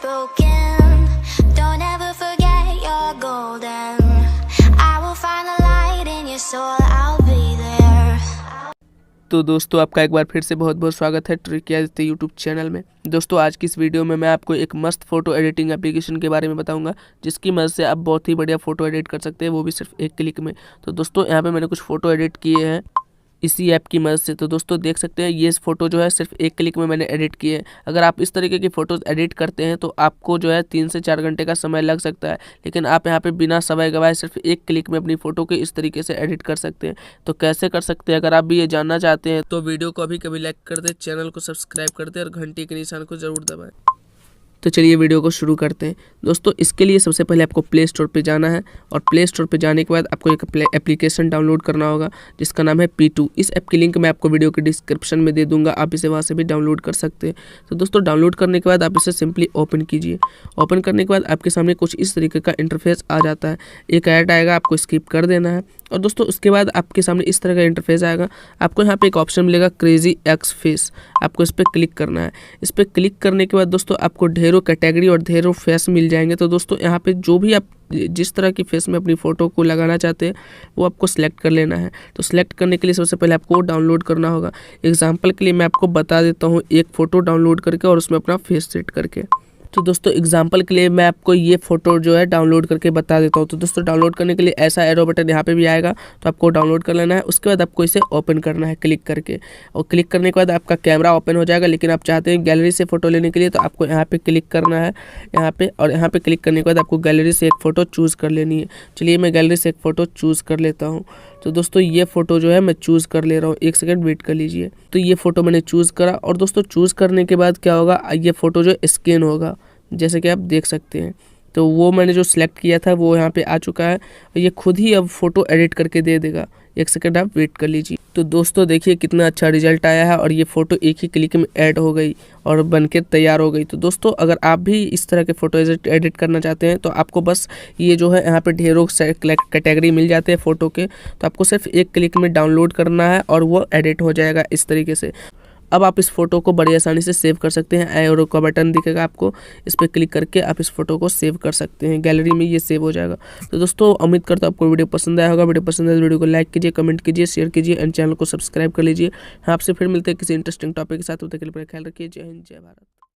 broken. Don't ever forget you're golden. I will find the light in your soul. I'll be there. तो दोस्तों आपका एक बार फिर से बहुत बहुत स्वागत है ट्रिक्यादित्य यूट्यूब चैनल में। दोस्तों आज की इस वीडियो में मैं आपको एक मस्त फ़ोटो एडिटिंग एप्लीकेशन के बारे में बताऊंगा, जिसकी मदद से आप बहुत ही बढ़िया फ़ोटो एडिट कर सकते हैं, वो भी सिर्फ एक क्लिक में। तो दोस्तों यहाँ पे मैंने कुछ फ़ोटो एडिट किए हैं इसी ऐप की मदद से। तो दोस्तों देख सकते हैं ये फ़ोटो जो है सिर्फ एक क्लिक में मैंने एडिट की है। अगर आप इस तरीके की फ़ोटोज़ एडिट करते हैं तो आपको जो है 3 से 4 घंटे का समय लग सकता है, लेकिन आप यहाँ पे बिना समय गवाए सिर्फ एक क्लिक में अपनी फ़ोटो को इस तरीके से एडिट कर सकते हैं। तो कैसे कर सकते हैं, अगर आप भी ये जानना चाहते हैं तो वीडियो को अभी कभी लाइक कर दें, चैनल को सब्सक्राइब कर दें और घंटी के निशान को ज़रूर दबाएँ। तो चलिए वीडियो को शुरू करते हैं। दोस्तों इसके लिए सबसे पहले आपको प्ले स्टोर पे जाना है और प्ले स्टोर पे जाने के बाद आपको एक एप्लीकेशन डाउनलोड करना होगा जिसका नाम है Pitu। इस ऐप की लिंक मैं आपको वीडियो के डिस्क्रिप्शन में दे दूंगा, आप इसे वहाँ से भी डाउनलोड कर सकते हैं। तो दोस्तों डाउनलोड करने के बाद आप इसे सिंपली ओपन कीजिए। ओपन करने के बाद आपके सामने कुछ इस तरीके का इंटरफेस आ जाता है। एक ऐड आएगा, आपको स्किप कर देना है। और दोस्तों उसके बाद आपके सामने इस तरह का इंटरफेस आएगा। आपको यहाँ पे एक ऑप्शन मिलेगा क्रेजी एक्स फेस, आपको इस पर क्लिक करना है। इस पर क्लिक करने के बाद दोस्तों आपको ढेरों कैटेगरी और ढेरों फेस मिल जाएंगे। तो दोस्तों यहाँ पे जो भी आप जिस तरह की फेस में अपनी फ़ोटो को लगाना चाहते हैं वो आपको सिलेक्ट कर लेना है। तो सिलेक्ट करने के लिए सबसे पहले आपको डाउनलोड करना होगा। एग्जाम्पल के लिए मैं आपको बता देता हूँ एक फ़ोटो डाउनलोड करके और उसमें अपना फेस सेट करके। तो दोस्तों एग्जाम्पल के लिए मैं आपको ये फ़ोटो जो है डाउनलोड करके बता देता हूँ। तो दोस्तों डाउनलोड करने के लिए ऐसा एरो बटन यहाँ पे भी आएगा, तो आपको डाउनलोड कर लेना है। उसके बाद आपको इसे ओपन करना है क्लिक करके, और क्लिक करने के बाद आपका कैमरा ओपन हो जाएगा। लेकिन आप चाहते हैं गैलरी से फ़ोटो लेने के लिए तो आपको यहाँ पे क्लिक करना है यहाँ पे, और यहाँ पे क्लिक करने के बाद आपको गैलरी से एक फ़ोटो चूज़ कर लेनी है। चलिए मैं गैलरी से एक फ़ोटो चूज़ कर लेता हूँ। तो दोस्तों ये फ़ोटो जो है मैं चूज़ कर ले रहा हूँ, एक सेकंड वेट कर लीजिए। तो ये फ़ोटो मैंने चूज़ करा, और दोस्तों चूज़ करने के बाद क्या होगा, ये फ़ोटो जो स्कैन होगा जैसे कि आप देख सकते हैं। तो वो मैंने जो सिलेक्ट किया था वो यहाँ पे आ चुका है, और ये खुद ही अब फ़ोटो एडिट करके दे देगा। एक सेकंड आप वेट कर लीजिए। तो दोस्तों देखिए कितना अच्छा रिजल्ट आया है, और ये फ़ोटो एक ही क्लिक में ऐड हो गई और बनके तैयार हो गई। तो दोस्तों अगर आप भी इस तरह के फ़ोटो एडिट करना चाहते हैं तो आपको बस ये जो है यहाँ पे ढेरों कैटेगरी मिल जाते हैं फ़ोटो के, तो आपको सिर्फ एक क्लिक में डाउनलोड करना है और वो एडिट हो जाएगा इस तरीके से। अब आप इस फ़ोटो को बड़ी आसानी से सेव कर सकते हैं। एरो का बटन दिखेगा आपको, इस पर क्लिक करके आप इस फ़ोटो को सेव कर सकते हैं, गैलरी में ये सेव हो जाएगा। तो दोस्तों उम्मीद करता हूँ आपको वीडियो पसंद आया होगा। वीडियो पसंद आए तो वीडियो को लाइक कीजिए, कमेंट कीजिए, शेयर कीजिए एंड चैनल को सब्सक्राइब कर लीजिए। आपसे फिर मिलते हैं किसी इंटरेस्टिंग टॉपिक के साथ। तब तक के लिए ख्याल रखिए। जय हिंद, जय भारत।